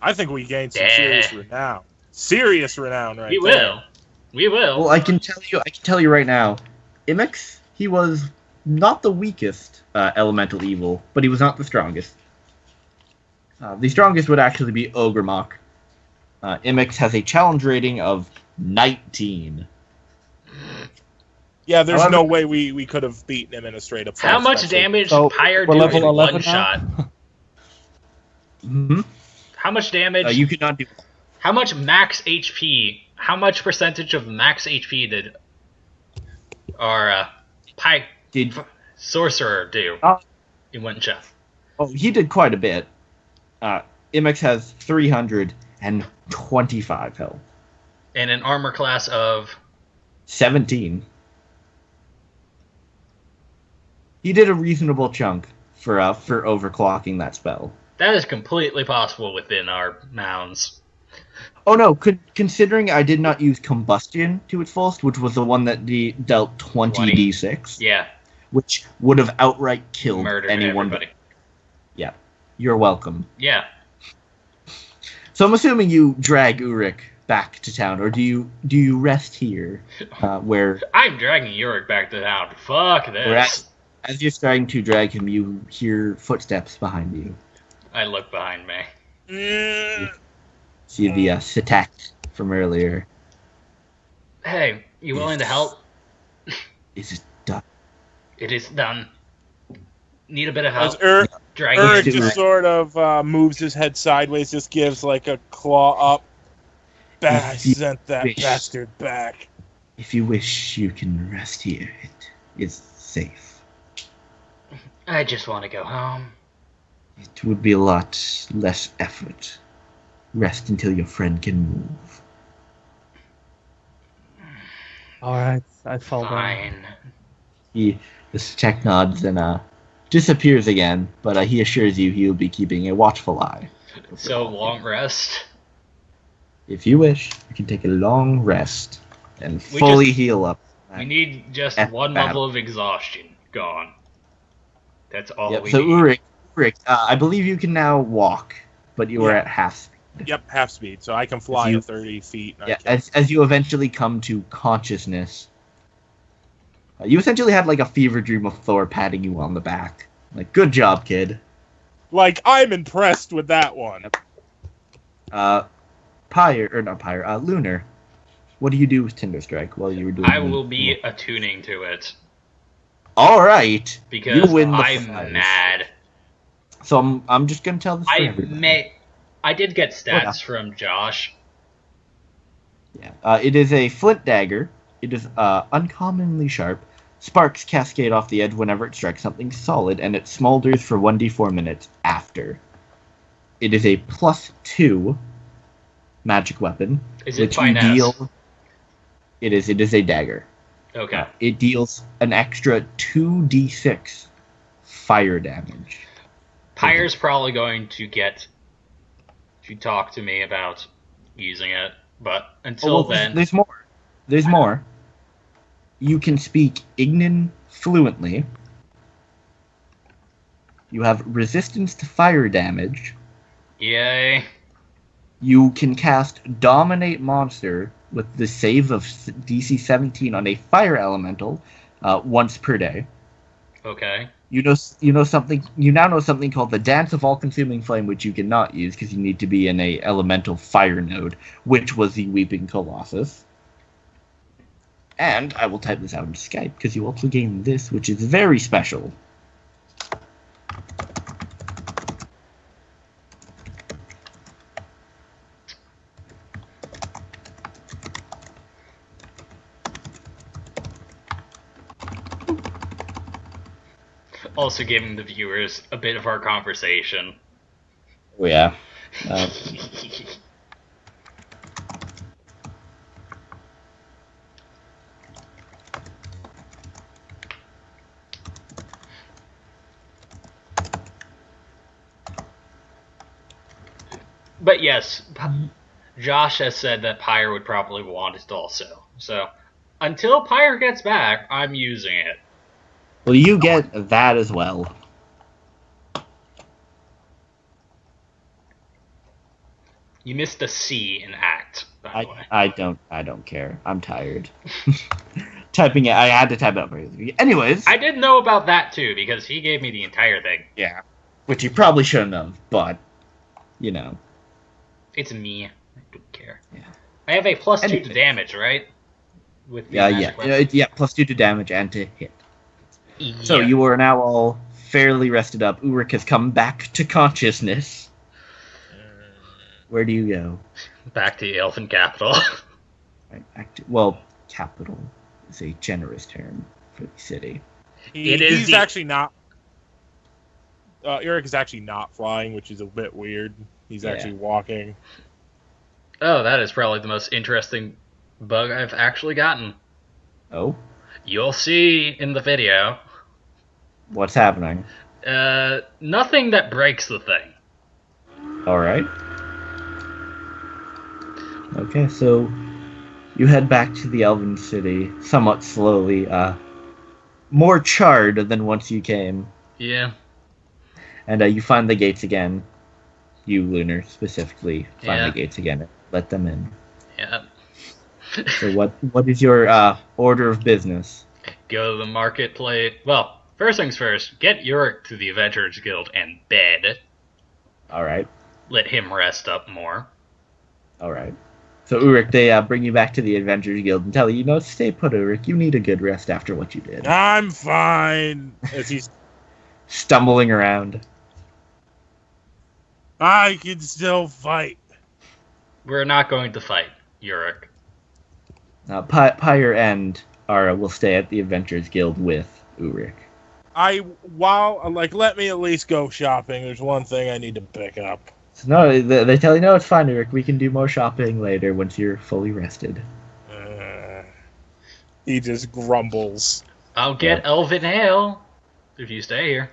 I think we gained some serious renown. Serious renown, right? We will. Well, I can tell you right now, Imix, he was not the weakest elemental evil, but he was not the strongest. The strongest would actually be Ogremok. Imix has a challenge rating of 19. Yeah, there's no way we could have beaten him in a straight up fight. How much damage Pyre do in one shot? Mm-hmm. How much damage? You could not do. How much max HP? How much percentage of max HP did our sorcerer do in one shot? Oh, he did quite a bit. Imix has 325 health. And an armor class of 17. He did a reasonable chunk for overclocking that spell. That is completely possible within our mounds. Oh no, considering I did not use Combustion to its fullest, which was the one that dealt 20d6. Yeah. Which would have outright killed Murdered anyone. Everybody. Yeah. You're welcome. Yeah. So I'm assuming you drag Uruk back to town, or do you rest here, where... I'm dragging Uruk back to town. Fuck this. As you're starting to drag him, you hear footsteps behind you. I look behind me. See the Sitak from earlier. Hey, you willing to help? Is it done? It is done. Need a bit of help. Uruk Dragging just sort of moves his head sideways, just gives like a claw up. I sent that bastard back. If you wish, you can rest here. It is safe. I just want to go home. It would be a lot less effort. Rest until your friend can move. Alright, I fall down. Fine. The Sitak nods and disappears again, but he assures you he will be keeping a watchful eye. So, long rest? If you wish, you can take a long rest and fully heal up. We need just one level of exhaustion gone. That's all we so need. Uruk, I believe you can now walk, but you are at half speed. Yep, half speed, so I can fly at 30 feet. Yeah, as you eventually come to consciousness, you essentially had like a fever dream of Thor patting you on the back. Like, good job, kid. Like, I'm impressed with that one. Lunar, what do you do with Tinder Strike while you were doing? I will be attuning to it. All right, because you win I'm prize. mad. So I'm just gonna tell this for everybody. I did get stats from Josh. Yeah, it is a flint dagger. It is uncommonly sharp. Sparks cascade off the edge whenever it strikes something solid, and it smolders for 1d4 minutes after. It is a +2 magic weapon. Is it finesse? It is a dagger. Okay. It deals an extra 2d6 fire damage. Pyre's probably going to get to talk to me about using it, but until then... There's more. There's more. You can speak Ignan fluently. You have resistance to fire damage. Yay. You can cast Dominate Monster with the save of DC 17 on a fire elemental once per day. Okay. You now know something called the Dance of All-Consuming Flame, which you cannot use because you need to be in a elemental fire node, which was the Weeping Colossus. And I will type this out in Skype because you also gain this, which is very special. Also giving the viewers a bit of our conversation. Oh, yeah. But yes, Josh has said that Pyre would probably want it also. So, until Pyre gets back, I'm using it. Well, you get that as well. You missed a C in act, by the way. I don't care. I'm tired. Typing it, I had to type it up. Anyways. I did know about that, too, because he gave me the entire thing. Yeah. Which you probably shouldn't have, but, you know. It's me. I don't care. Yeah. I have a +2 to damage, right? With the yeah, +2 to damage and to hit. Yeah. So you are now all fairly rested up. Ulrich has come back to consciousness. Where do you go? Back to the Elfin capital. Well, capital is a generous term for the city. He's actually not. Ulrich is actually not flying, which is a bit weird. He's actually walking. Oh, that is probably the most interesting bug I've actually gotten. Oh? You'll see in the video. What's happening? Nothing that breaks the thing. Alright. Okay, so you head back to the Elven City somewhat slowly, more charred than once you came. Yeah. And you find the gates again. You, Lunar, specifically, find the gates again and let them in. Yeah. So what is your order of business? Go to the marketplace. Well, first things first, get Ulrich to the Adventurers Guild and bed. Alright. Let him rest up more. Alright. So, Ulrich, they bring you back to the Adventurers Guild and tell you, stay put, Ulrich. You need a good rest after what you did. I'm fine. As he's stumbling around. I can still fight. We're not going to fight, Ulrich. Pyre and Ara will stay at the Adventurers Guild with Ulrich. Let me at least go shopping. There's one thing I need to pick up. So no, they tell you, no, it's fine, Ulrich. We can do more shopping later once you're fully rested. He just grumbles. I'll get Elven Ale if you stay here.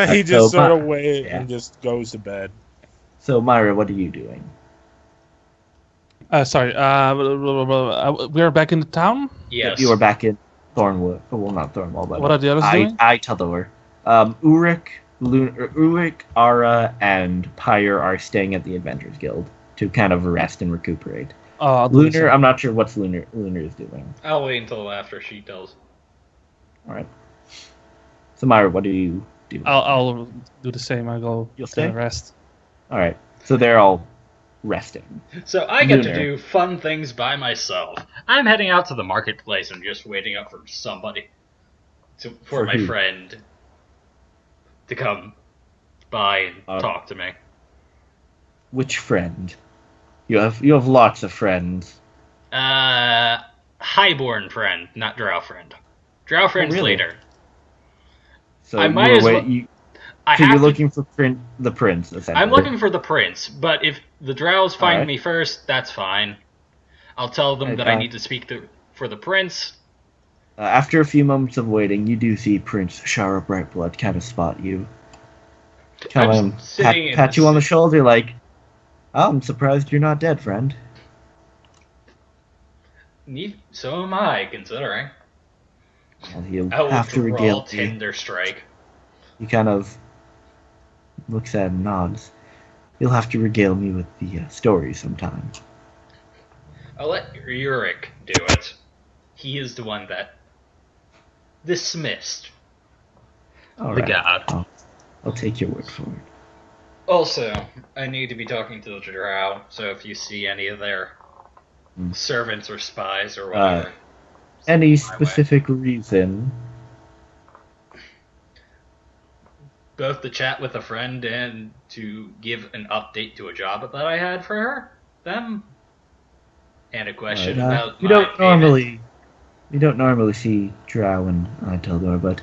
He just sort of waits and just goes to bed. So, Myra, what are you doing? Sorry, we are back in the town? Yes. You are back in Thornwood. Well, not Thornwall, but what are the others doing? Taldor. Ulrich, Ara, and Pyre are staying at the Adventurers Guild to kind of rest and recuperate. Lunar, I'm not sure what Lunar is doing. I'll wait until after she does. Alright. So, Myra, what do you do? I'll do the same. You'll stay? Rest. Alright. So they're all resting. So I get to do fun things by myself. I'm heading out to the marketplace and just waiting up for somebody. For my friend to come by and talk to me. Which friend? You have lots of friends. Highborn friend, not Drow friend. Drow friend's later. So I might as well. You're looking for the prince, essentially. I'm looking for the prince, but if the Drows find me first, that's fine. I'll tell them that I need to speak for the prince. After a few moments of waiting, you do see Prince Shara Brightblood kind of spot you. Come pat you on the shoulder like, I'm surprised you're not dead, friend. So am I, considering. Well, he'll have to regale Tinder strike. He kind of looks at and nods. You'll have to regale me with the story sometime. I'll let Ulrich do it. He is the one that dismissed the god. I'll take your word for it. Also, I need to be talking to the Drow, so if you see any of their servants or spies or whatever. Any specific reason? Both to chat with a friend and to give an update to a job that I had for them. And a question about you don't normally see Drow in Taldor, but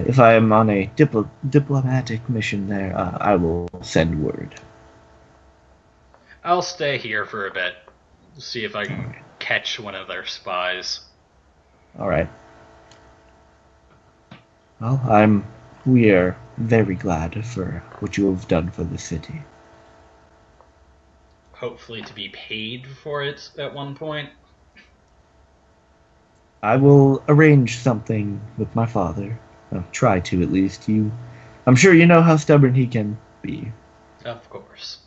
if I am on a diplomatic mission there, I will send word. I'll stay here for a bit. See if I can catch one of their spies. Alright. Well, we are very glad for what you have done for the city. Hopefully to be paid for it at one point. I will arrange something with my father. Try to, at least. You I'm sure you know how stubborn he can be. Of course.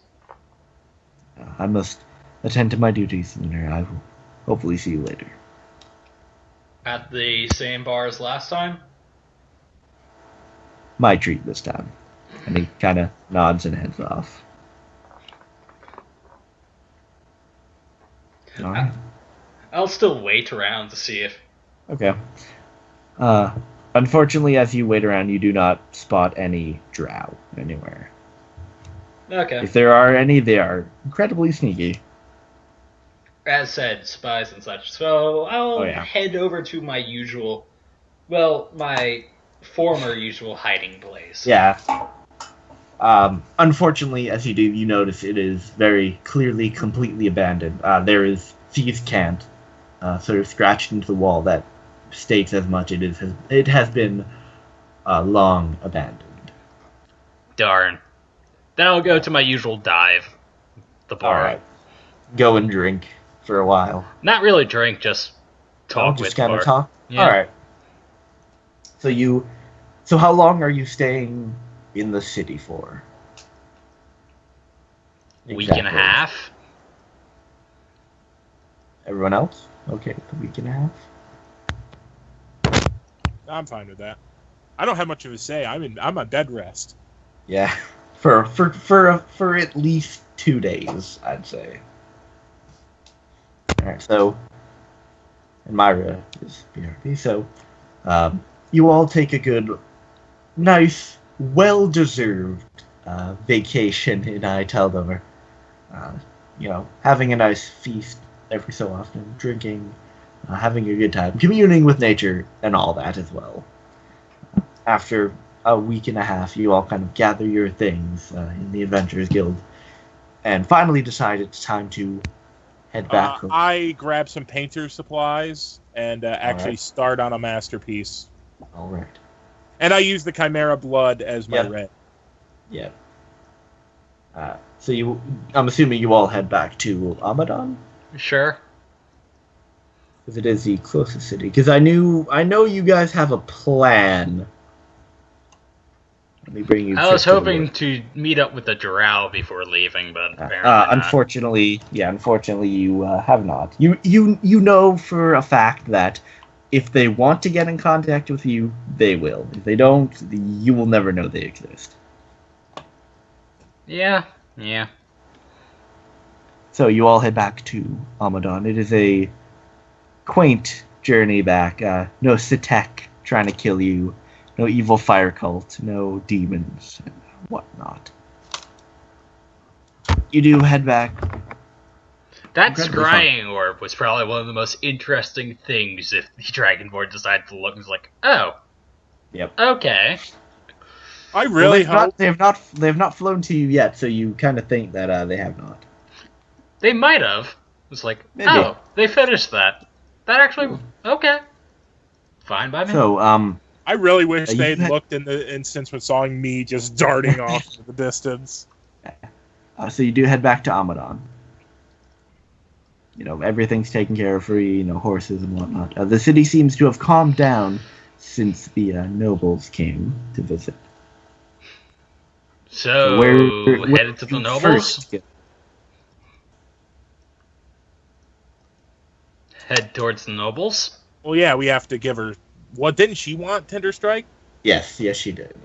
I must attend to my duties, Lunar. I will hopefully see you later. At the same bar as last time? My treat this time. And he kind of nods and heads off. All right. I'll still wait around to see if... Okay. Unfortunately, as you wait around, you do not spot any drow anywhere. Okay. If there are any, they are incredibly sneaky. As said, spies and such. So I'll head over to my usual... Well, my former usual hiding place. Yeah. Unfortunately, as you do, you notice it is very clearly completely abandoned. There is thieves' cant sort of scratched into the wall that states as much. It has been long abandoned. Darn. Then I'll go to my usual dive. The bar. All right. Go and drink for a while. Not really drink, just talk with just kind bar. of talk? Yeah. All right. So how long are you staying in the city for? Week and a half. Everyone else? Okay, a week and a half. I'm fine with that. I don't have much of a say. I'm on bed rest. Yeah, for at least 2 days, I'd say. All right, so and Myra is BRB. So you all take a good, nice, well-deserved vacation in Iteldor. Having a nice feast every so often, drinking, having a good time, communing with nature, and all that as well. After a week and a half, you all kind of gather your things in the Adventurers Guild, and finally decide it's time to head back. I grab some painter supplies and actually start on a masterpiece. All right. And I use the Chimera blood as my red. Yeah. So I'm assuming you all head back to Amadon? Sure. Because it is the closest city. Because I know you guys have a plan. Let me bring you. I was hoping to meet up with the drow before leaving, but apparently not. Unfortunately, you have not. You know for a fact that if they want to get in contact with you, they will. If they don't, you will never know they exist. Yeah. So you all head back to Amadon. It is a quaint journey back. No Sitek trying to kill you. No evil fire cult. No demons and whatnot. You do head back. That scrying orb was probably one of the most interesting things if the Dragonborn decided to look and was like, oh. Yep. Okay. I really hope... They have not flown to you yet, so you kind of think that they have not. They might have. It's like, maybe. Oh, they finished that. That actually... Okay. Fine by me. So, I really wish they'd looked in the instance when saw me just darting off to the distance. So you do head back to Amadon. Everything's taken care of for you, horses and whatnot. The city seems to have calmed down since the nobles came to visit. So, headed to the nobles? Head towards the nobles? Well, yeah, we have to give her... What, didn't she want Tinder Strike? Yes, she did.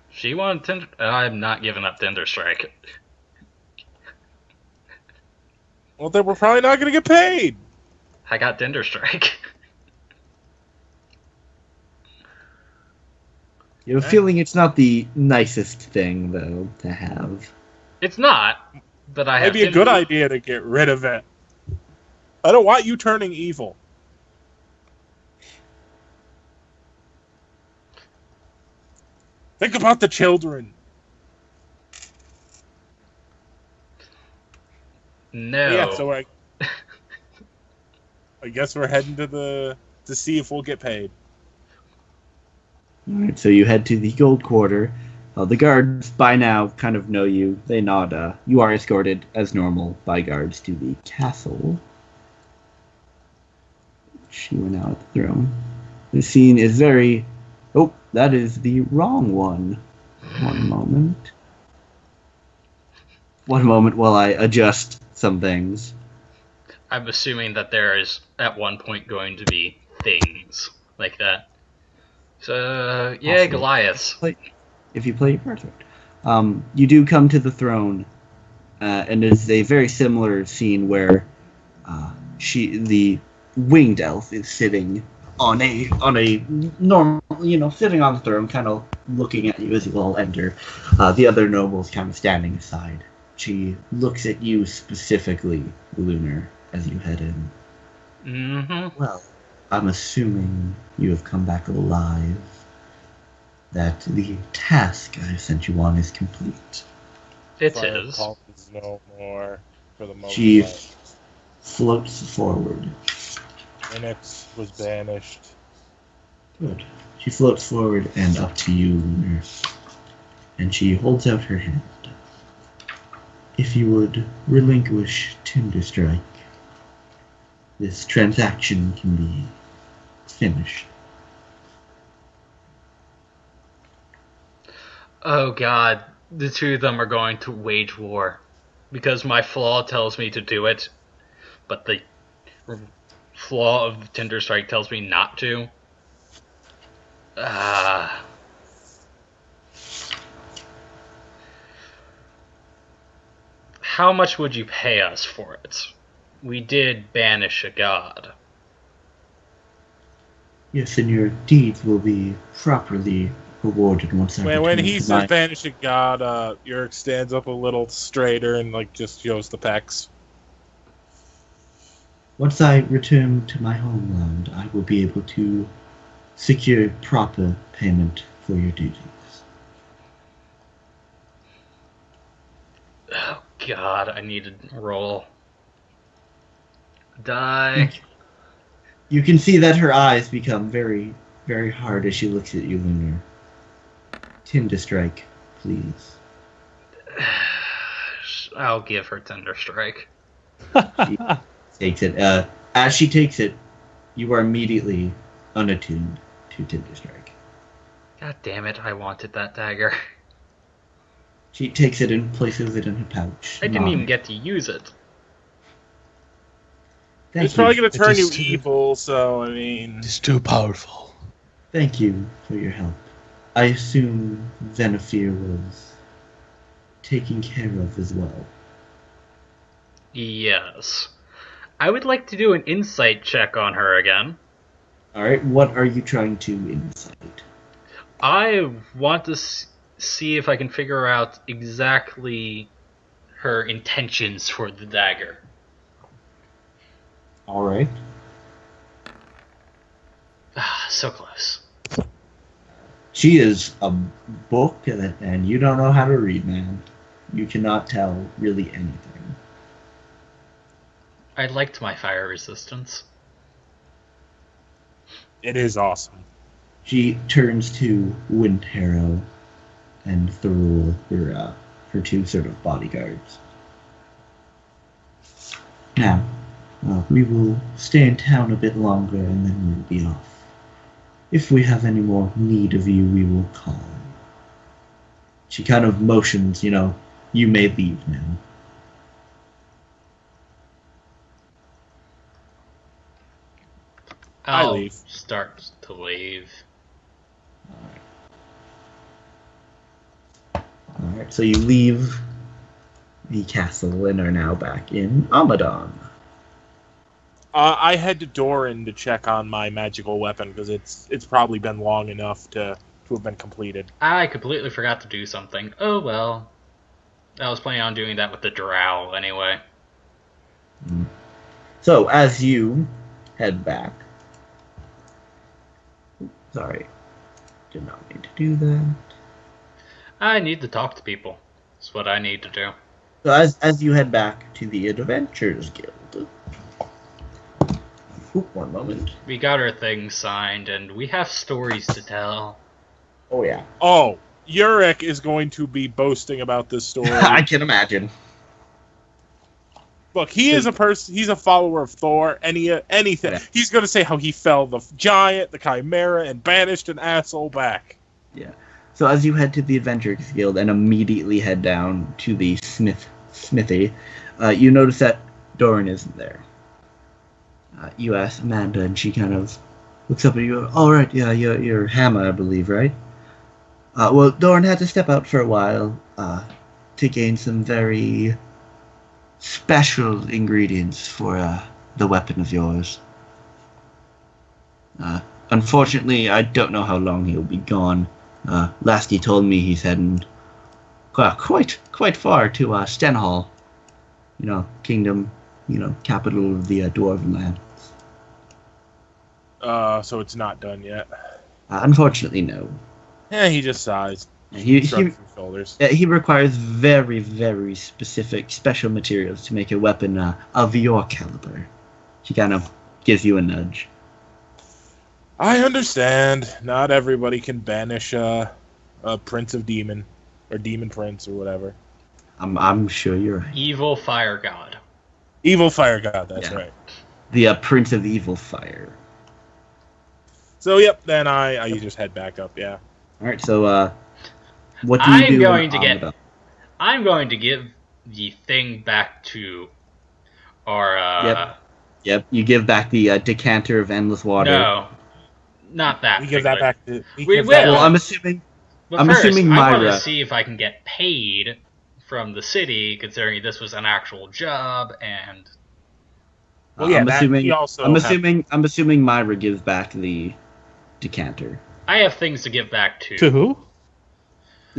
She wanted Tinder... I'm not giving up Tinder Strike. Well, then we're probably not going to get paid. I got Tinder Strike. You have a feeling it's not the nicest thing, though, to have. It's not, but I have... Maybe a good idea to get rid of it. I don't want you turning evil. Think about the children. No. Yeah, so I guess we're heading to see if we'll get paid. Alright, so you head to the Gold Quarter. The guards, by now, kind of know you. They nod. You are escorted, as normal, by guards to the castle. She went out at the throne. The scene is very... Oh, that is the wrong one. One moment. One moment while I adjust some things. I'm assuming that there is at one point going to be things like that. So, yeah, Possibly. Goliath. If you play your cards right. You do come to the throne, and it's a very similar scene where the winged elf is sitting on a normal, sitting on the throne, kind of looking at you as you all enter. The other nobles kind of standing aside. She looks at you specifically, Lunar, as you head in. Mm-hmm. Well, I'm assuming you have come back alive. That the task I sent you on is complete. It Fire is. call is no more for the most She part. floats forward. Linux was banished. Good. She floats forward and up to you, Lunar. And she holds out her hand. If you would relinquish Tinderstrike, this transaction can be finished. Oh god, the two of them are going to wage war. Because my flaw tells me to do it, but the flaw of Tinderstrike tells me not to. How much would you pay us for it? We did banish a god. Yes, and your deeds will be properly rewarded once I When return he to says my... banish a god, Yurik stands up a little straighter and just shows the pecs. Once I return to my homeland, I will be able to secure proper payment for your duties. Oh god, I need to roll. Die. You can see that her eyes become very, very hard as she looks at you, Lunar. Tinderstrike, please. I'll give her Tinderstrike. She takes it. As she takes it, you are immediately unattuned to Tinderstrike. God damn it, I wanted that dagger. She takes it and places it in her pouch. I didn't even get to use it. Thank It's probably you. going to turn It you is too- evil, so, I mean... It's too powerful. Thank you for your help. I assume Zenithir was taken care of as well. Yes. I would like to do an insight check on her again. Alright, what are you trying to insight? I want to see if I can figure out exactly her intentions for the dagger. Alright. So close. She is a book, and you don't know how to read, man. You cannot tell really anything. I liked my fire resistance. It is awesome. She turns to Wintero and Thurul, her two sort of bodyguards. Now, we will stay in town a bit longer and then we'll be off. If we have any more need of you, we will call. She kind of motions, you may leave now. I'll leave. start to leave. Alright, so you leave the castle and are now back in Amadon. I head to Doran to check on my magical weapon, because it's probably been long enough to have been completed. I completely forgot to do something. Oh well. I was planning on doing that with the drow anyway. So, as you head back... Sorry. Did not mean to do that. I need to talk to people. That's what I need to do. So as you head back to the Adventurers Guild... Oop, one moment. We got our things signed, and we have stories to tell. Oh, yeah. Oh, Yurik is going to be boasting about this story. I can imagine. Look, he is a person. He's a follower of Thor. Anything. Yeah. He's going to say how he fell the giant, the chimera, and banished an asshole back. Yeah. So as you head to the Adventurers Guild and immediately head down to the smithy, you notice that Doran isn't there. You ask Amanda, and she kind of looks up at you. All right, yeah, you're Hammer, I believe, right? Well, Doran had to step out for a while to gain some very special ingredients for the weapon of yours. Unfortunately, I don't know how long he'll be gone. Last he told me he's heading quite far to Stenhall. Kingdom, capital of the Dwarven land. So it's not done yet. Unfortunately, no. Yeah, he just sighs. He Shrugs his shoulders. he requires very, very specific, special materials to make a weapon of your caliber. She kind of gives you a nudge. I understand. Not everybody can banish a prince of demon, or demon prince, or whatever. I'm sure you're right. Evil fire god. Evil fire god. That's Yeah. right. The Prince of Evil Fire. So yep. Then I just head back up. Yeah. All right. So what do you do? I'm going to give the thing back to our. Yep. You give back the decanter of endless water. No, not that. We give that back to. We give will. that- Well, I'm assuming. But I'm first, assuming I want Myra- to see if I can get paid from the city, considering this was an actual job, and Well, yeah, I'm that- assuming. he also I'm have- assuming. I'm assuming Myra gives back the decanter I have things to give back to. To who?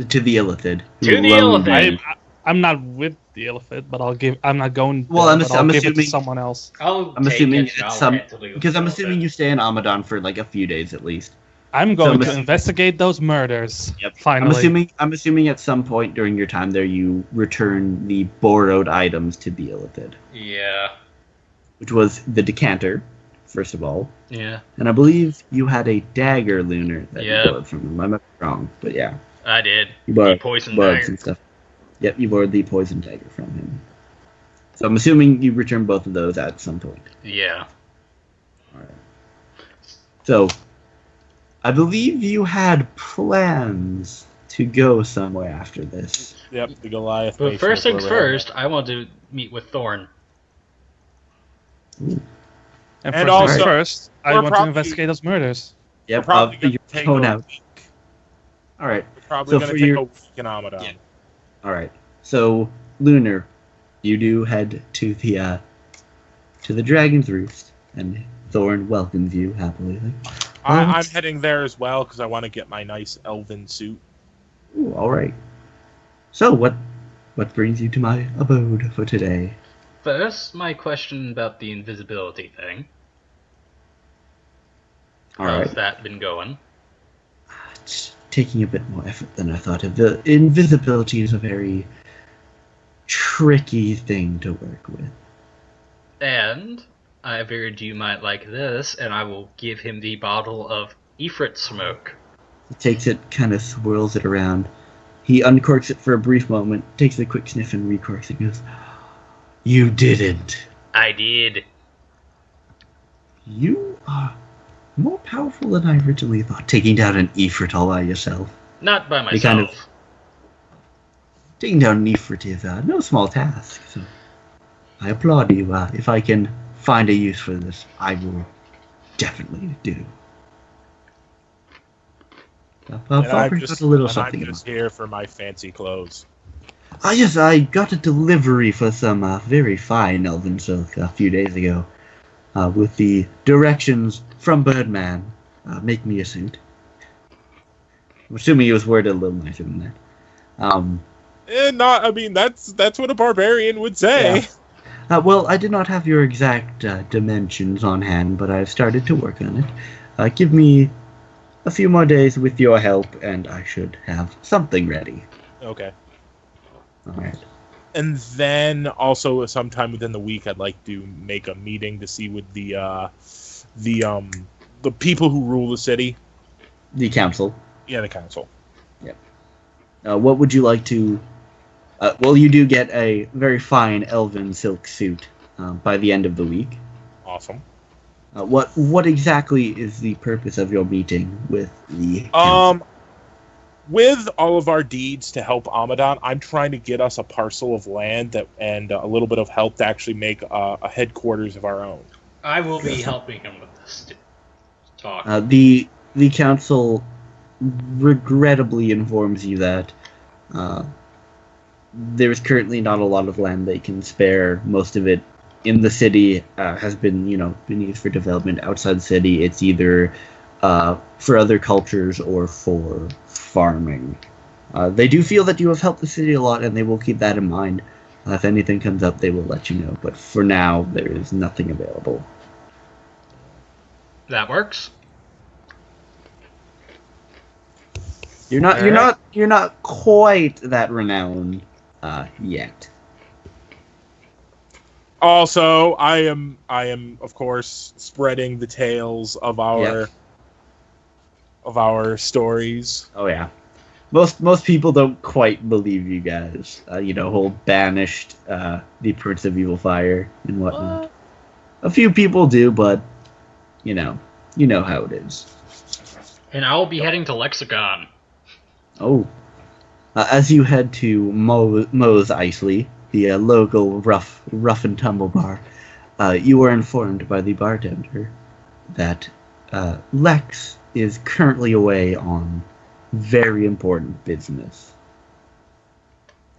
to the Illithid. who To the loaned Illithid. you- I'm not with the elephant, but I'll give. I'm not going. Well, there, I'm but I'll give it assuming- to someone else. I'll I'm take assuming it, and it's I'll some hand it to the because I'm Illithid. assuming you stay in Amadon for like a few days at least. I'm going I'm to investigate those murders. Yep. Finally. I'm assuming at some point during your time there you return the borrowed items to the Illithid, Yeah. which was the decanter, first of all, Yeah. and I believe you had a dagger, Lunar, that Yeah. you borrowed from him. I might be wrong, but yeah, I did. you borrowed, The poison borrowed dagger. some stuff. Yep, you borrowed the poison dagger from him. So I'm assuming you return both of those at some point. Yeah. So, I believe you had plans to go somewhere after this. Yep, the Goliath. But Nation first is where things we're headed. first, I want to meet with Thorn. And And first also, things first, I we're want to probably- investigate those murders. We're Yep, probably your gonna take phone a out. week. Alright, We're probably So gonna for take your- a week in Amadon. Yeah. alright. So, Lunar, you do head to the Dragon's Roost, and Thorn welcomes you happily. I'm heading there as well because I want to get my nice elven suit. Ooh, alright. So, what brings you to my abode for today? First, my question about the invisibility thing. Alright. How's that been going? It's taking a bit more effort than I thought. The invisibility is a very tricky thing to work with. And I figured you might like this, and I will give him the bottle of Ifrit smoke. He takes it, kind of swirls it around. He uncorks it for a brief moment, takes a quick sniff and recorks it and goes, "You didn't. I did. You are more powerful than I originally thought, taking down an Ifrit all by yourself." Not by He kind of- myself. Taking down an Ifrit is no small task, so I applaud you. If I can find a use for this, I will definitely do. I'll And I'm bring just, out a little and something. I'm just here for my fancy clothes. Yes, I got a delivery for some very fine elven silk a few days ago, with the directions from Birdman. Make me a suit. I'm assuming he was worded a little nicer than that. I mean, that's what a barbarian would say. Yeah. Well, I did not have your exact dimensions on hand, but I've started to work on it. Give me a few more days with your help, and I should have something ready. Okay. Alright. And then also sometime within the week, I'd like to make a meeting to see with the people who rule the city. The council. Yeah, the council. What would you like to... well, you do get a very fine elven silk suit by the end of the week. Awesome. What exactly is the purpose of your meeting with the council? with all of our deeds to help Amadon, I'm trying to get us a parcel of land and a little bit of help to actually make a headquarters of our own. I will be helping him with this talk. The council regrettably informs you that there is currently not a lot of land they can spare. Most of it in the city has been used for development. Outside the city, it's either for other cultures or for farming. They do feel that you have helped the city a lot, and they will keep that in mind. If anything comes up, they will let you know. But for now, there is nothing available. That works. You're not quite that renowned yet. Also, I am of course spreading the tales of our stories. Oh yeah, most people don't quite believe you guys. Whole banished the Prince of Evil Fire and whatnot. A few people do, but you know how it is. And I'll be heading to Lexicon. Oh, as you head to Moe's Isley, the local rough and tumble bar, you are informed by the bartender that Lex is currently away on very important business.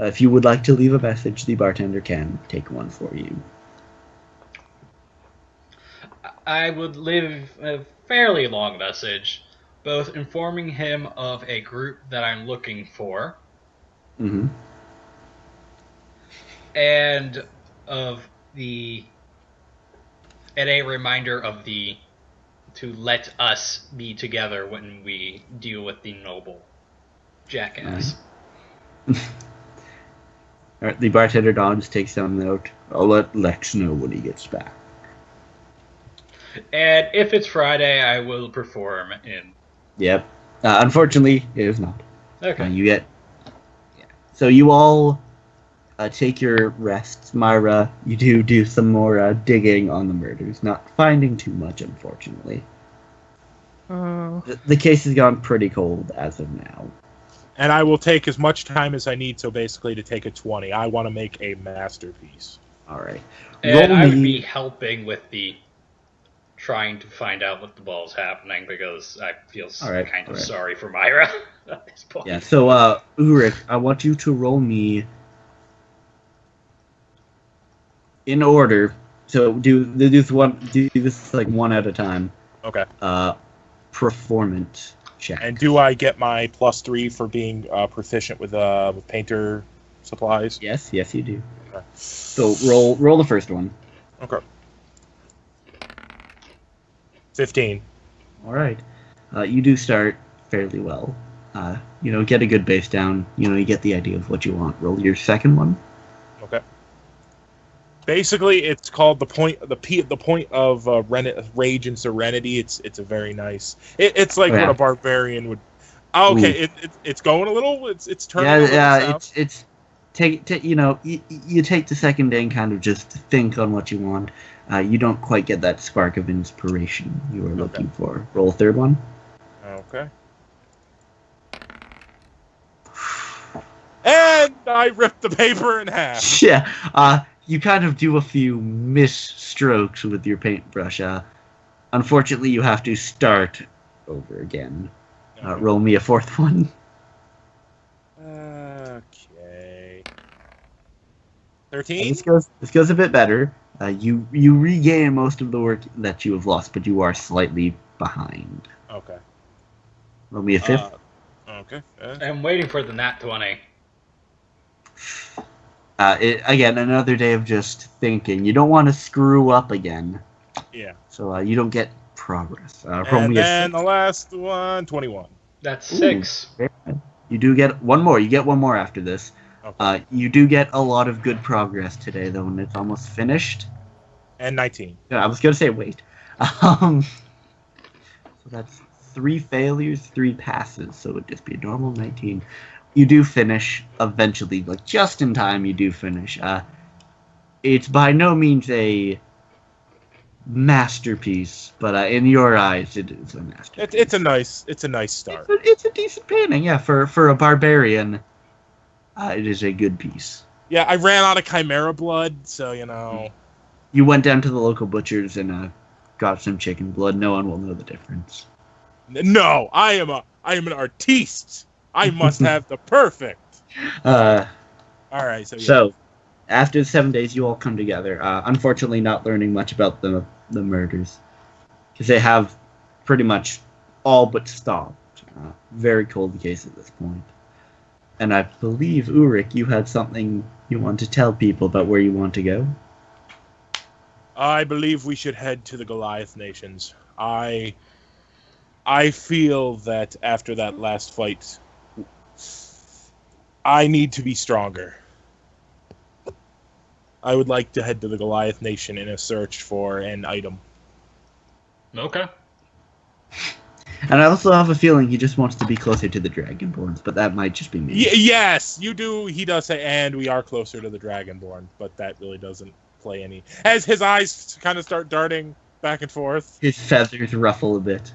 If you would like to leave a message, the bartender can take one for you. I would leave a fairly long message, both informing him of a group that I'm looking for, Mm-hmm. and a reminder of to let us be together when we deal with the noble jackass. All right, the bartender nods, takes down the note. I'll let Lex know when he gets back. And if it's Friday, I will perform in. Yep. Unfortunately, it is not. Okay. So you all take your rests. Myra, you do some more digging on the murders, not finding too much, unfortunately. The case has gone pretty cold as of now. And I will take as much time as I need, so basically to take a 20. I want to make a masterpiece. All right. And I would be helping with trying to find out what the ball's happening, because I feel kind of sorry for Myra at this point. Yeah, so, Ulrich, I want you to roll me in order. So do this like one at a time. Okay. Performance check. And do I get my +3 for being proficient with painter supplies? Yes, you do. Okay. So roll the first one. Okay. 15. All right. You do start fairly well. Get a good base down. You get the idea of what you want. Roll your second one. Okay. Basically, it's called the point of rage and serenity. It's a very nice. It's like what a barbarian would. Oh, okay, it's going a little. It's turning. It's you take the second day and kind of just think on what you want. You don't quite get that spark of inspiration you were looking for. Roll a third one. Okay. And I ripped the paper in half. Yeah. You kind of do a few misstrokes with your paintbrush. Unfortunately, you have to start over again. Roll me a fourth one. Okay. 13? This goes a bit better. You regain most of the work that you have lost, but you are slightly behind. Okay. Roll me a fifth. Okay. I'm waiting for the nat 20. Again, another day of just thinking. You don't want to screw up again. Yeah. So you don't get progress. And then the last one, 21. That's 6. You do get one more. You get one more after this. Okay. You do get a lot of good progress today, though, and it's almost finished. And 19. I was going to say wait. So that's 3 failures, 3 passes, so it would just be a normal 19. You do finish eventually, like just in time. You do finish. It's by no means a masterpiece, but in your eyes, it is a masterpiece. It's a nice start. It's a decent painting, yeah. For a barbarian, it is a good piece. Yeah, I ran out of chimera blood, so You went down to the local butcher's and got some chicken blood. No one will know the difference. No, I am an artiste. I must have the perfect. All right, So, after the 7 days, you all come together. Unfortunately, not learning much about the murders, because they have pretty much all but stopped. Very cold case at this point. And I believe, Ulrich, you had something you want to tell people about where you want to go? I believe we should head to the Goliath Nations. I feel that after that last fight, I need to be stronger. I would like to head to the Goliath Nation in a search for an item. Okay. And I also have a feeling he just wants to be closer to the Dragonborns, but that might just be me. Yes, you do. He does say, and we are closer to the Dragonborn, but that really doesn't play any. As his eyes kind of start darting back and forth. His feathers ruffle a bit.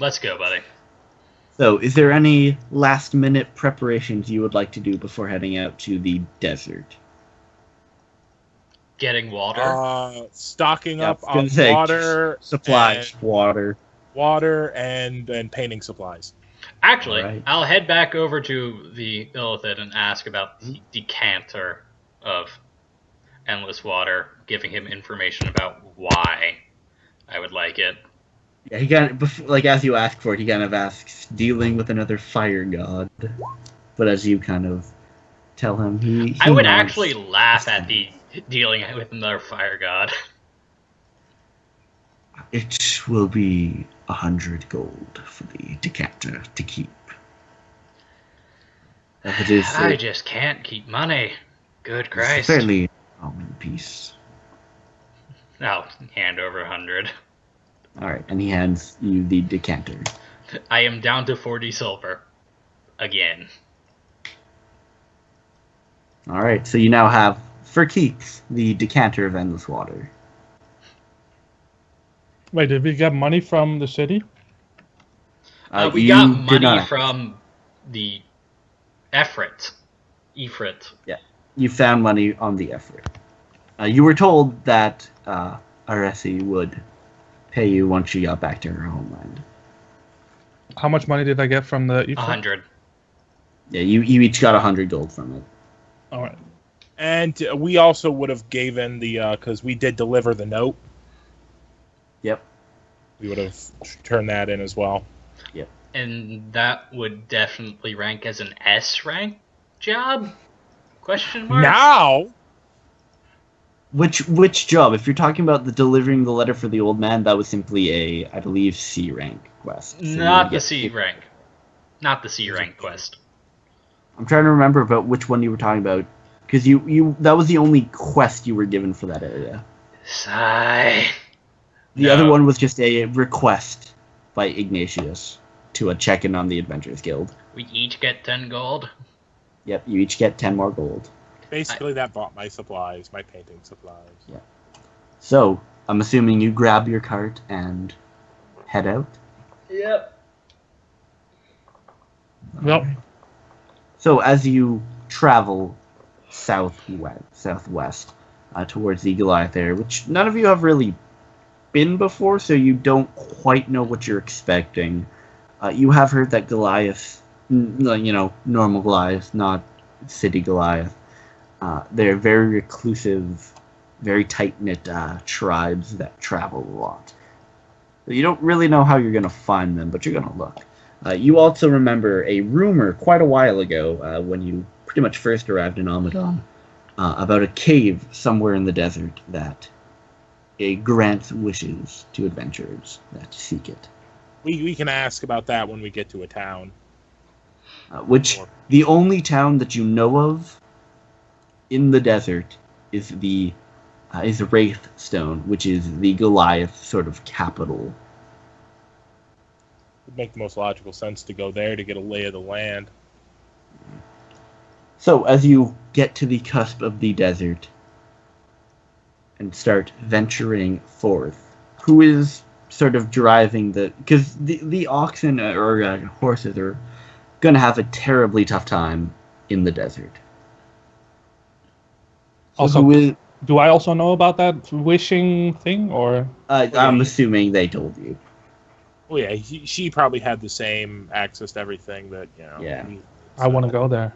Let's go, buddy. So, is there any last-minute preparations you would like to do before heading out to the desert? Getting water. Stocking up on water, supplies, water, and painting supplies. Actually, right. I'll head back over to the Illithid and ask about the decanter of endless water, giving him information about why I would like it. Yeah, he kind of, as you ask for it, he kind of asks, dealing with another fire god. But as you kind of tell him, he I would nods. actually laugh at the dealing with another fire god. It will be 100 gold for the decanter to keep. It is I just can't keep money. Good Christ. It's a fairly common piece. I'll hand over 100. Alright, and he hands you the decanter. I am down to 40 silver. Again. Alright, so you now have, for keeps, the decanter of endless water. Wait, did we get money from the city? We got money from the Ifrit. Yeah, you found money on the Ifrit. You were told that Aresi would pay you once she got back to her homeland. How much money did I get from the Ifrit? 100. Yeah, you each got 100 gold from it. All right. And we also would have given the, because we did deliver the note. Yep. We would have turned that in as well. Yep. And that would definitely rank as an S rank job? Question mark? Now? Which job? If you're talking about the delivering the letter for the old man, that was simply a, I believe, C rank quest. So Not the C rank. Not the C rank quest. I'm trying to remember about which one you were talking about, because you that was the only quest you were given for that area. Sigh. The other one was just a request by Ignatius to a check-in on the Adventurers Guild. We each get 10 gold. Yep, you each get 10 more gold. Basically, that bought my supplies, my painting supplies. Yeah. So, I'm assuming you grab your cart and head out? Yep. Well, So, as you travel southwest towards the Goliath area, which none of you have really been before, so you don't quite know what you're expecting. You have heard that Goliath, normal Goliath, not city Goliath, they're very reclusive, very tight-knit tribes that travel a lot. You don't really know how you're going to find them, but you're going to look. You also remember a rumor quite a while ago, when you pretty much first arrived in Amadon, about a cave somewhere in the desert that grants wishes to adventurers that seek it. We can ask about that when we get to a town. The only town that you know of in the desert is Wraithstone, which is the Goliath sort of capital. would make the most logical sense to go there to get a lay of the land. So, as you get to the cusp of the desert and start venturing forth, who is sort of driving the... Because the oxen or horses are going to have a terribly tough time in the desert. So Also, do I also know about that wishing thing, or...? I'm assuming they told you. Well, yeah, she probably had the same access to everything that, Yeah. I want to go there.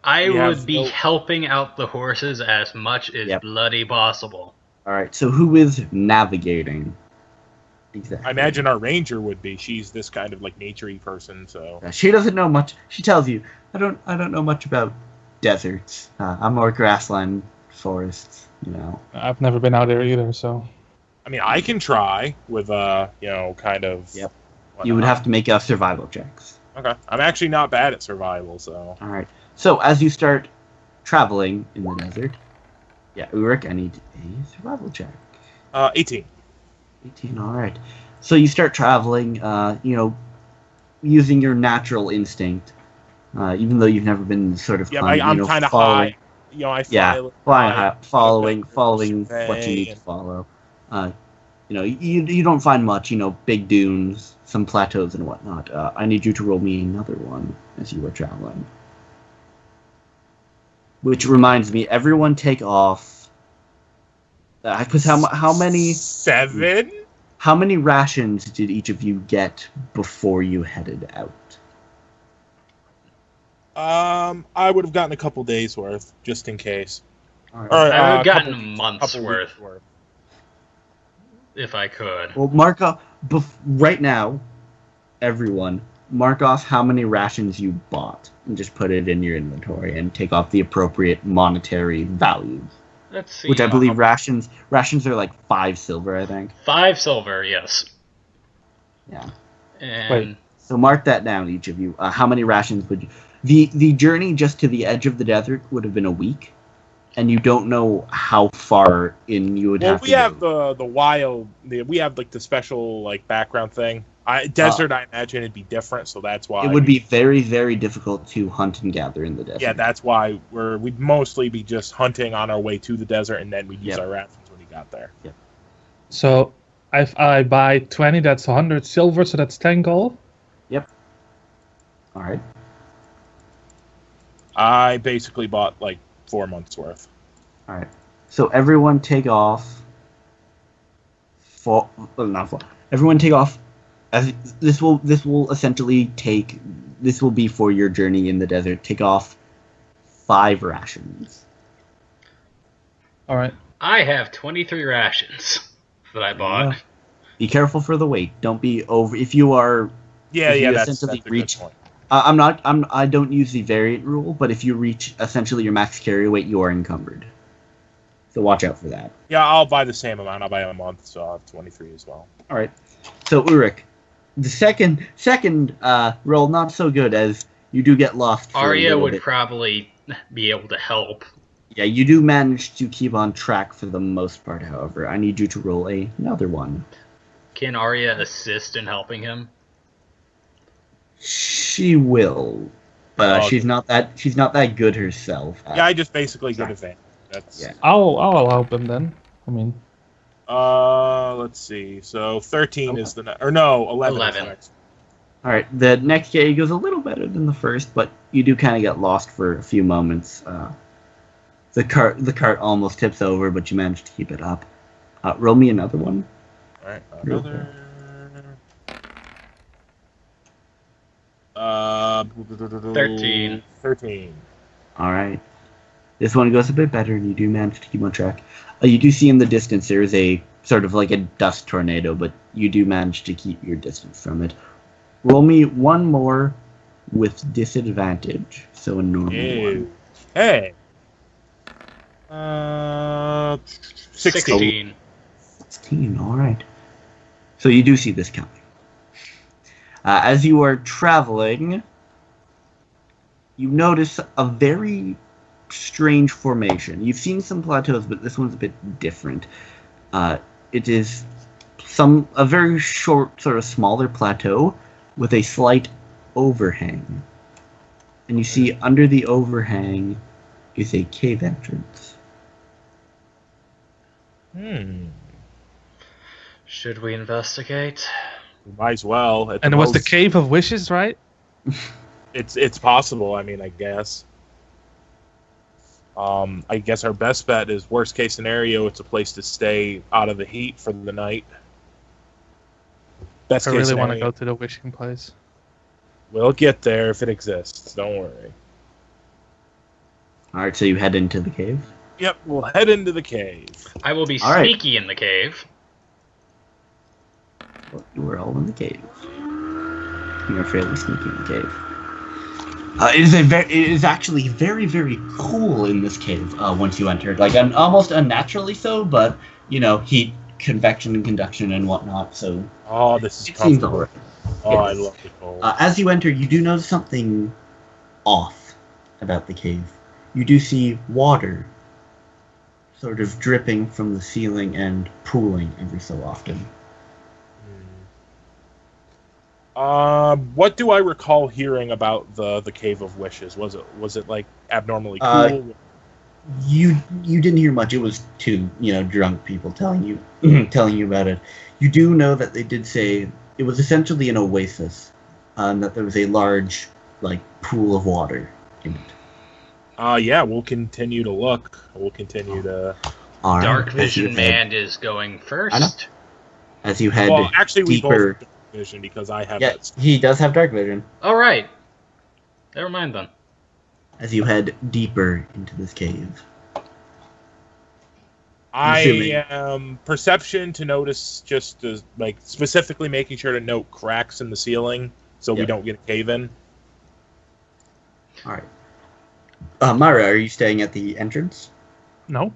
I would be helping out the horses as much as bloody possible. All right, so who is navigating? Exactly. I imagine our ranger would be. She's this kind of like naturey person, so she doesn't know much. She tells you, I don't know much about deserts. I'm more grassland forests. I've never been out there either, so. I mean, I can try with kind of. Yep. You would have to make survival checks. Okay, I'm actually not bad at survival, so. All right. So as you start traveling in the desert, Ulrich, I need a survival check. 18. 18. All right. So you start traveling, using your natural instinct, even though you've never been sort of. Yeah, I'm kind of high. I fly. Flying high, following what you need to follow. You don't find much. Big dunes, some plateaus, and whatnot. I need you to roll me another one as you are traveling. Which reminds me, everyone take off. Because how many? 7. How many rations did each of you get before you headed out? I would have gotten a couple days worth, just in case. All right. I would have gotten a month's worth, if I could. Well, mark off right now. Everyone, mark off how many rations you bought and just put it in your inventory and take off the appropriate monetary values. Let's see. Which I believe rations are like 5 silver, I think. 5 silver, yes. Yeah. And wait, so mark that down, each of you. How many rations would you? The journey just to the edge of the desert would have been a week, and you don't know how far in you would have to go. Well, we have the wild. We have like the special like background thing. Desert, I imagine it'd be different, so that's why it would be very, very difficult to hunt and gather in the desert. Yeah, that's why we'd mostly be just hunting on our way to the desert, and then we'd use our rations when we got there. Yep. So if I buy 20, that's 100 silver, so that's 10 gold. Yep. All right. I basically bought like 4 months worth. All right. So everyone take off. Everyone take off. As this will essentially take. This will be for your journey in the desert. Take off 5 rations. All right. I have 23 rations that I bought. Be careful for the weight. Don't be over. If you are. That's a good point. I don't use the variant rule, but if you reach essentially your max carry weight, you are encumbered. So watch out for that. Yeah, I'll buy the same amount. I'll buy a month, so I'll have 23 as well. All right. So Ulrich, the second roll not so good, as you do get lost. Arya would probably be able to help. Yeah, you do manage to keep on track for the most part. However, I need you to roll another one. Can Arya assist in helping him? She will, but she's not that good herself. Yeah, I just basically get advantage. That's I'll help him then. I mean, let's see. So 13 is the 11. 11. Next. All right, the next carry goes a little better than the first, but you do kind of get lost for a few moments. The cart almost tips over, but you manage to keep it up. Roll me another one. All right, another. 13. 13. All right. This one goes a bit better, and you do manage to keep on track. You do see in the distance there is a sort of like a dust tornado, but you do manage to keep your distance from it. Roll me one more with disadvantage, so a normal one. Hey. 16. 16, all right. So you do see this coming. As you are traveling, you notice a very strange formation. You've seen some plateaus, but this one's a bit different. It is a very short, sort of smaller plateau with a slight overhang. And you see under the overhang is a cave entrance. Should we investigate? We might as well. And it was the Cave of Wishes, right? It's possible. I mean, I guess. I guess our best bet is worst case scenario. It's a place to stay out of the heat for the night. Best I case really scenario. want to go to the wishing place. We'll get there if it exists. Don't worry. Alright, so you head into the cave? Yep, we'll head into the cave. I will be All right. sneaky in the cave. Well, you were all in the cave. You are fairly sneaky in the cave. It is actually very, very cool in this cave once you enter. Like, almost unnaturally so, but, heat, convection, and conduction and whatnot, so... Oh, this is it seems comfortable. alright. Oh, I love the cold. As you enter, you do notice something off about the cave. You do see water sort of dripping from the ceiling and pooling every so often. What do I recall hearing about the Cave of Wishes? Was it like abnormally cool? You didn't hear much. It was two drunk people telling you telling you about it. You do know that they did say it was essentially an oasis, and that there was a large pool of water in it. Yeah, we'll continue to look. We'll continue to. Right, Dark Vision Man is going first. As you head Well, actually, we both deeper. have dark vision because I have Yeah, that. he does have dark vision. All right. Never mind then. As you head deeper into this cave. I assuming. am perception to notice just specifically making sure to note cracks in the ceiling so we Yep. don't get a cave in. All right. Myra, are you staying at the entrance? No.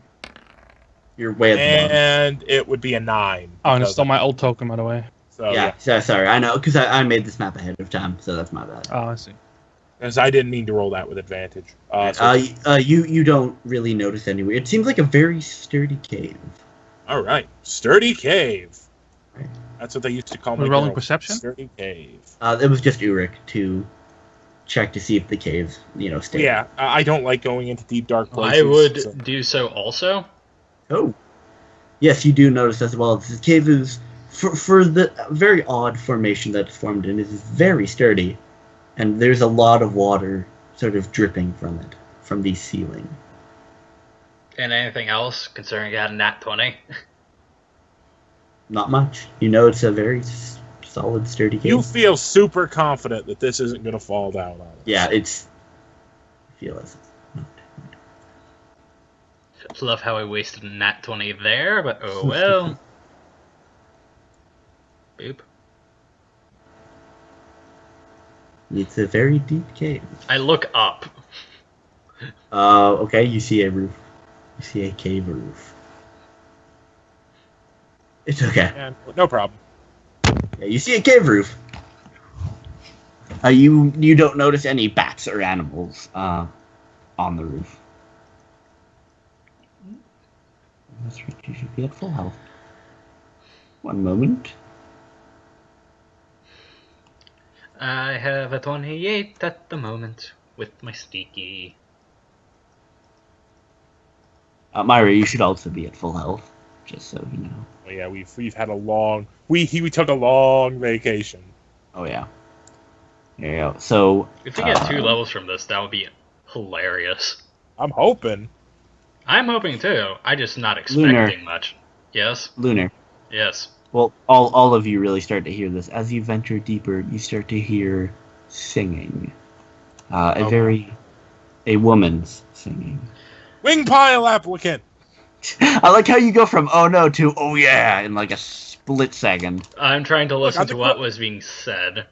You're way at the bottom. And it would be a 9. Oh, and it's because- still my old token, by the way. So, Sorry, I know, because I made this map ahead of time, so that's my bad. Oh, I see. Because I didn't mean to roll that with advantage. You don't really notice anywhere. It seems like a very sturdy cave. All right, sturdy cave. Right. That's what they used to call We're my rolling girl, perception? Sturdy cave. It was just Urich to check to see if the cave's, stable. Yeah, I don't like going into deep dark places. I would so- do so also. Oh. Yes, you do notice as well. This cave is, for the very odd formation that's formed in, it is very sturdy. And there's a lot of water sort of dripping from it, from the ceiling. And anything else, considering you had a nat 20? Not much. It's a very solid, sturdy cave. You feel super confident that this isn't going to fall down on us. Yeah, it's... I feel as... Love how I wasted a nat 20 there, but oh well. Boop. It's a very deep cave. I look up. Okay, you see a roof. You see a cave roof. It's okay. And no problem. Yeah, you see a cave roof. You don't notice any bats or animals on the roof. That's right, you should be at full health. One moment. I have a 28 at the moment with my sneaky. Myra, you should also be at full health, just so you know. Well, yeah, we've had a long we took a long vacation. Oh yeah. There you go. So If we get 2 levels from this, that would be hilarious. I'm hoping. I'm hoping too. I'm just not expecting Lunar. much. Yes? Lunar. Yes. Well, all of you really start to hear this. As you venture deeper, you start to hear singing. A woman's singing. Wing pile applicant. I like how you go from oh no to oh yeah in like a split second. I'm trying to listen I'm to the what cool- was being said.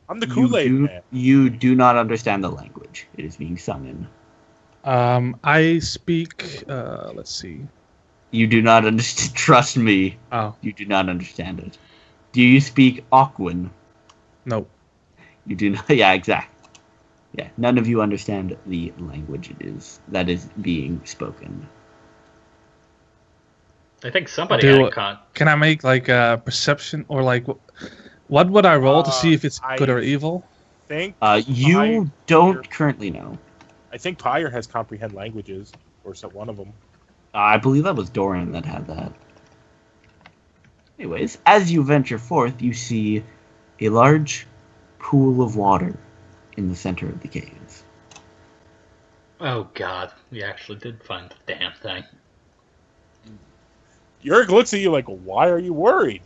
I'm the Kool-Aid man. You do not understand the language. It is being sung in. I speak. Let's see. You do not understand. Trust me. Oh, You do not understand it. Do you speak Aquan? no. You do not. Yeah, exactly. Yeah, none of you understand the language that is being spoken. I think somebody had Can I make like a perception or like what would I roll to see if it's good or evil? You don't currently know. I think Pyre has comprehend languages, or one of them. I believe that was Doran that had that. Anyways, as you venture forth, you see a large pool of water in the center of the caves. Oh god, we actually did find the damn thing. Yerg looks at you like, why are you worried?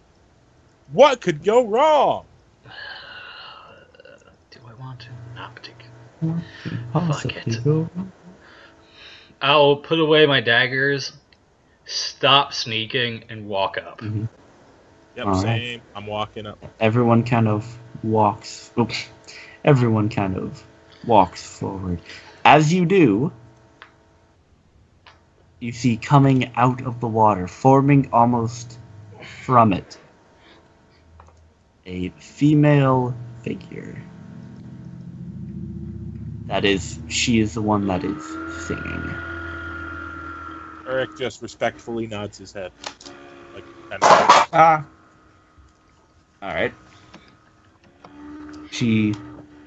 What could go wrong? Do I want to? Not particularly. Fuck it. I'll put away my daggers, stop sneaking, and walk up. Mm-hmm. Yep, same. Right. I'm walking up. Everyone kind of walks. Oops. Everyone kind of walks forward. As you do, you see coming out of the water, forming almost from it, a female figure. That is, she is the one that is singing. Eric just respectfully nods his head. Like, kind of. Alright. She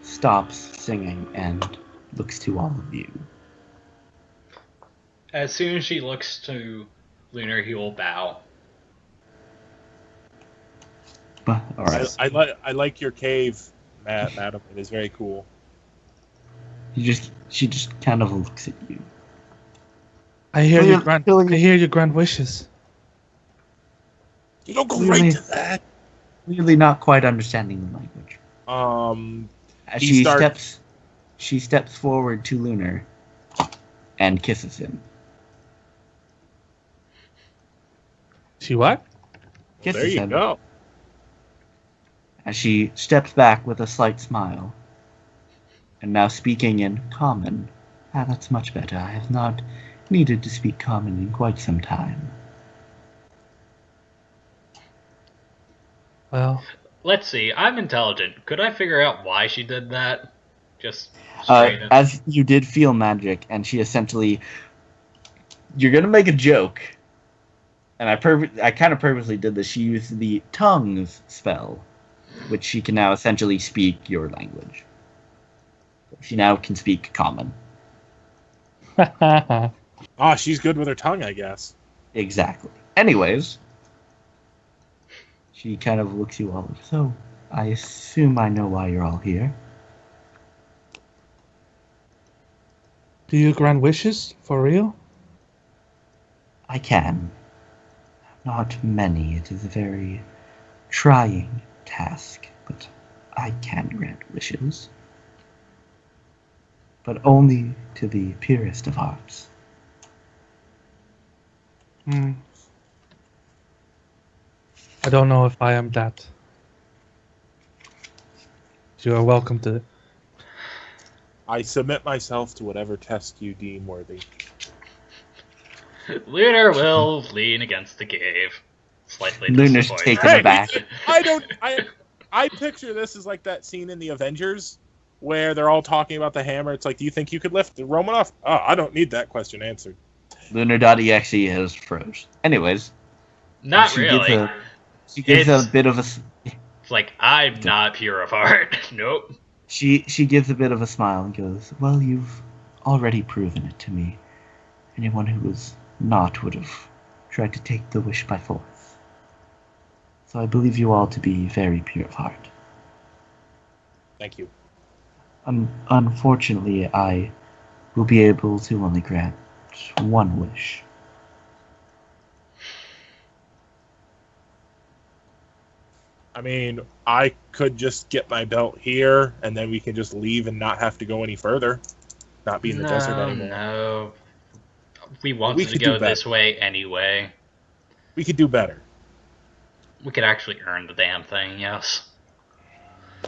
stops singing and looks to all of you. As soon as she looks to Lunar, he will bow. All right. I like your cave, madam. It is very cool. She just kind of looks at you. I hear your grand wishes. You don't go right to that. Really not quite understanding the language. As she steps forward to Lunar and kisses him. She what? Well, there you go. As she steps back with a slight smile. And now speaking in common. That's much better. I have not needed to speak common in quite some time. Well, let's see. I'm intelligent. Could I figure out why she did that? Just straight up. As you did feel magic, and she essentially... You're going to make a joke. And I kind of purposely did this. She used the tongues spell, which she can now essentially speak your language. She now can speak common. She's good with her tongue, I guess. Exactly. Anyways, she kind of looks you all. So, I assume I know why you're all here. Do you grant wishes? For real? I can. Not many. It is a very trying task, but I can grant wishes. But only to the purest of hearts. I don't know if I am that. You are welcome to it. I submit myself to whatever test you deem worthy. Lunar will lean against the cave. Slightly Lunar's taken aback. I picture this as like that scene in the Avengers where they're all talking about the hammer. It's like, do you think you could lift the Romanoff? Oh, I don't need that question answered. Lunar.exe has froze. Anyways. Not really. She gives a bit of a... It's like, I'm not pure of heart. Nope. She gives a bit of a smile and goes, well, you've already proven it to me. Anyone who was not would have tried to take the wish by force. So I believe you all to be very pure of heart. Thank you. Unfortunately, I will be able to only grant one wish. I mean, I could just get my belt here, and then we can just leave and not have to go any further. Not be in the desert anymore. No, we wanted to go this way anyway. We could do better. We could actually earn the damn thing, yes.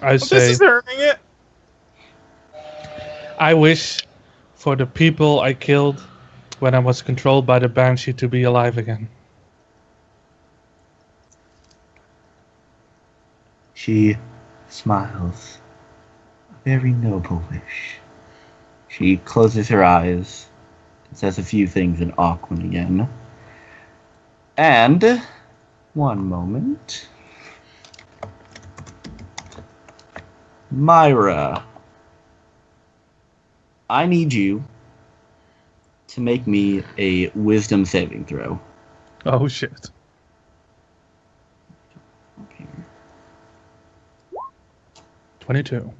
This is earning it. I wish for the people I killed when I was controlled by the Banshee to be alive again. She smiles. A very noble wish. She closes her eyes and says a few things in Aquan again. And one moment. Myra, I need you to make me a wisdom saving throw. Oh shit. Okay. 22.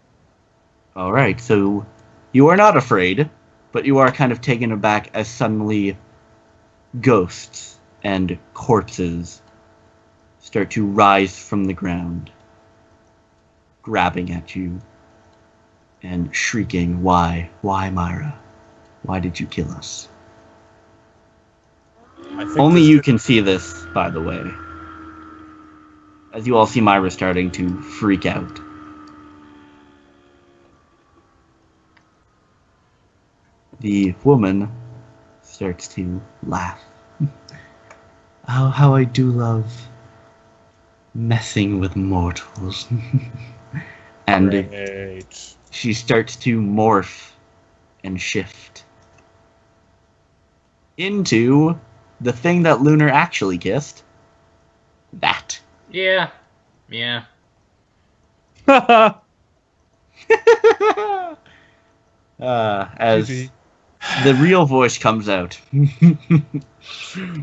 All right, so you are not afraid, but you are kind of taken aback as suddenly ghosts and corpses start to rise from the ground, grabbing at you and shrieking, "Why? Why, Myra? Why did you kill us?" Only you can see this, by the way. As you all see Myra starting to freak out. The woman starts to laugh. How I do love messing with mortals. And Great. she starts to morph and shift into the thing that Lunar actually kissed. That. Yeah. Yeah. As GG. the real voice comes out.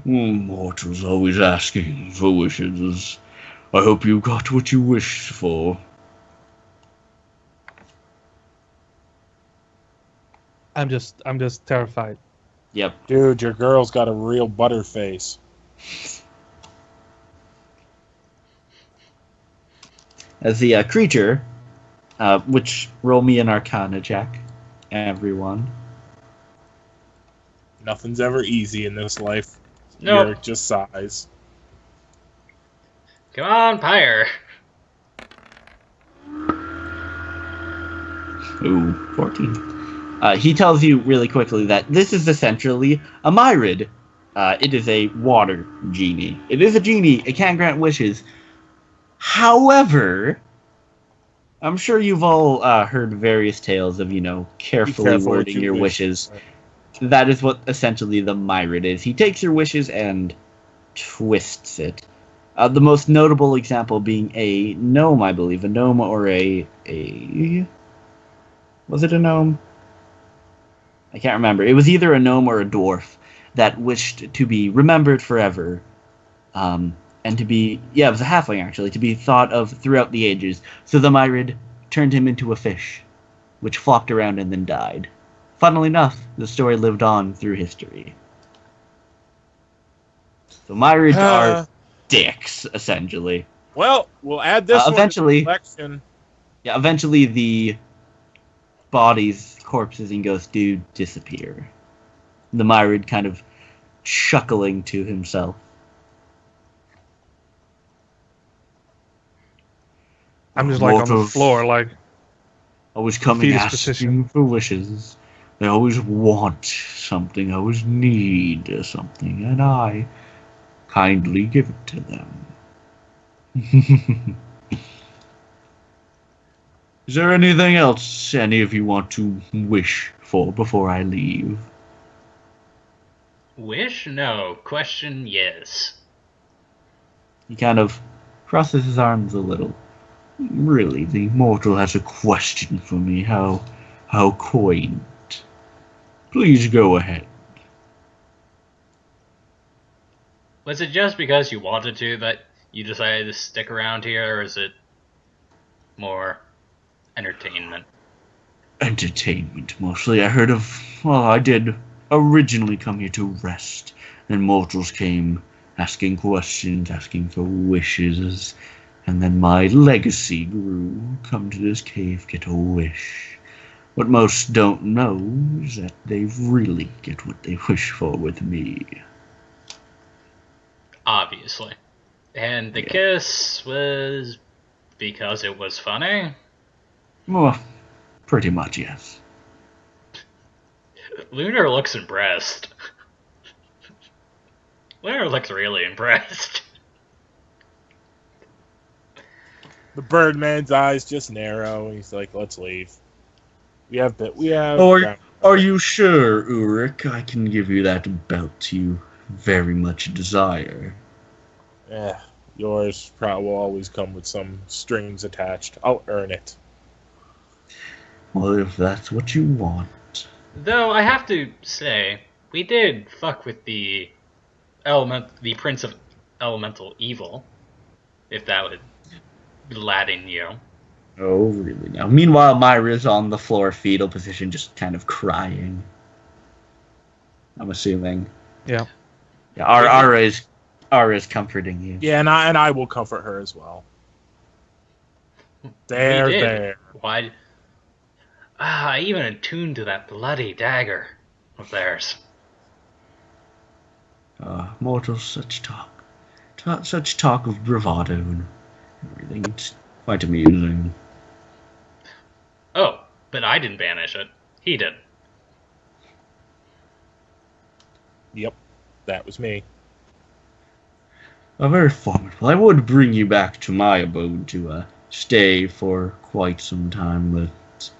Mortals always asking for wishes. I hope you got what you wished for. I'm just terrified. Yep. Dude, your girl's got a real butterface. As the creature, which roll me an Arcana check, everyone. Nothing's ever easy in this life. Nope. You're just size. Come on, Pyre. Ooh, 14. He tells you really quickly that this is essentially a myrid. It is a water genie. It is a genie. It can grant wishes. However, I'm sure you've all heard various tales of, carefully careful what wording you your wish. wishes. That is what essentially the myrid is. He takes your wishes and twists it. The most notable example being a gnome, I believe. A gnome or a... Was it a gnome? I can't remember. It was either a gnome or a dwarf that wished to be remembered forever. And to be... Yeah, it was a halfling, actually. To be thought of throughout the ages. So the myrid turned him into a fish, which flopped around and then died. Funnily enough, the story lived on through history. So myrids are dicks, essentially. Well, we'll add this one eventually- to the collection. Yeah, eventually the bodies, corpses, and ghosts do disappear. The myrid kind of chuckling to himself. I'm just like on the Mortals floor, like always coming fetus asking position. for wishes. They always want something, always need something, and I kindly give it to them. Is there anything else any of you want to wish for before I leave? Wish? No. Question? Yes. He kind of crosses his arms a little. Really, the mortal has a question for me. How quaint. Please go ahead. Was it just because you wanted to that you decided to stick around here, or is it more entertainment? Entertainment, mostly. I did originally come here to rest. Then mortals came asking questions, asking for wishes. And then my legacy grew. Come to this cave, get a wish. What most don't know is that they really get what they wish for with me. Obviously. And the kiss was because it was funny? Well, pretty much, yes. Lunar looks impressed. Lunar looks really impressed. The Birdman's eyes just narrow. He's like, "Let's leave. We have." Are you sure, Ulrich? I can give you that belt you very much desire. Yours probably will always come with some strings attached. I'll earn it. Well, if that's what you want. Though I have to say, we did fuck with the Prince of Elemental Evil, if that would gladden you. Oh, really now. Meanwhile, Myra's on the floor, fetal position, just kind of crying. I'm assuming. Yeah. Yeah, Ara's comforting you. Yeah, and I will comfort her as well. There. Why? I even attuned to that bloody dagger of theirs. Mortals, such talk of bravado and everything. It's quite amusing. Oh, but I didn't banish it. He did. Yep, that was me. Very formidable. I would bring you back to my abode to stay for quite some time, but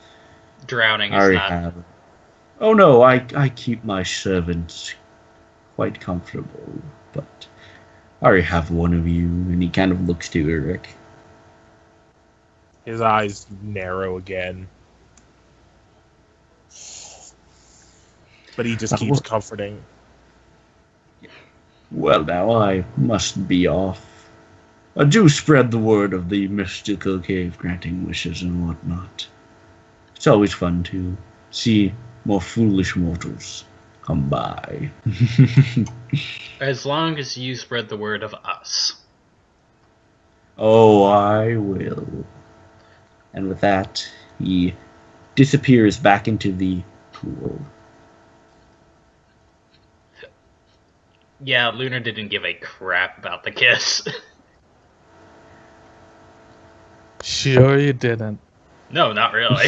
drowning I is not. have. Oh no, I keep my servants quite comfortable, but I already have one of you, and he kind of looks to Eric. His eyes narrow again. But he just keeps comforting. Well, now I must be off. Do spread the word of the mystical cave granting wishes and whatnot. It's always fun to see more foolish mortals come by. As long as you spread the word of us. Oh, I will. And with that, he disappears back into the pool. Yeah, Lunar didn't give a crap about the kiss. Sure you didn't. No, not really.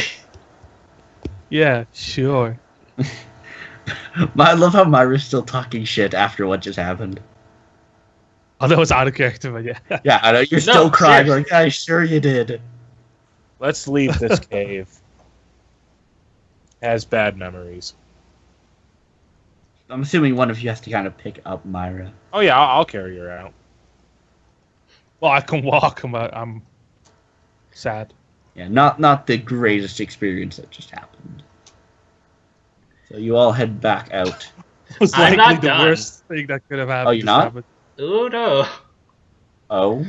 Yeah, sure. I love how Myra's still talking shit after what just happened. Oh, that was out of character, but yeah. Yeah, I know. You're still crying like, yeah, sure you did. Let's leave this cave. Has bad memories. I'm assuming one of you has to kind of pick up Myra. Oh yeah, I'll carry her out. Well, I can walk, but I'm sad. Yeah, not the greatest experience that just happened. So you all head back out. It was I'm likely not the done. worst thing that could have happened. Oh, you're not? Happened. Oh no. Oh?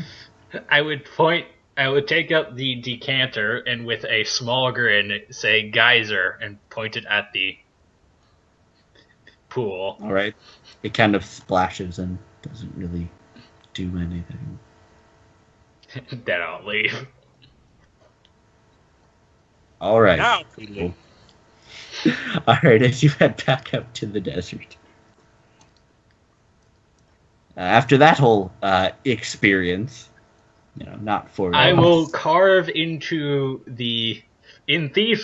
I would take up the decanter and with a small grin say geyser and point it at the pool. Alright. It kind of splashes and doesn't really do anything. Then I'll leave. Alright. Now we leave. Alright, as you head back up to the desert. After that whole experience, not for I will carve in thieves'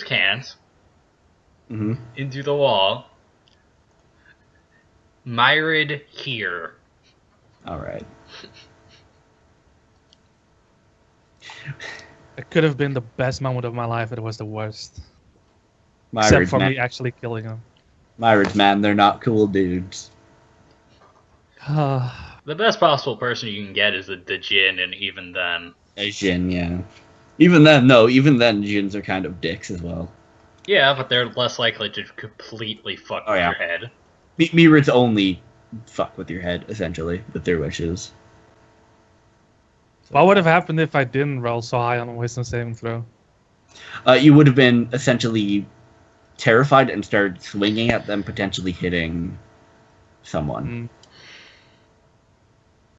cans, into the wall, Myrid here. Alright. It could have been the best moment of my life, but it was the worst. Myrid's Except for man. me actually killing him. Myrid's man, they're not cool dudes. The best possible person you can get is the Djinn, and even then... A Jinn, yeah. Even then, Jinns are kind of dicks as well. Yeah, but they're less likely to completely fuck with your head. Myrids only fuck with your head, essentially, with their wishes. What would have happened if I didn't roll so high on a wisdom saving throw? You would have been essentially terrified and started swinging at them, potentially hitting someone.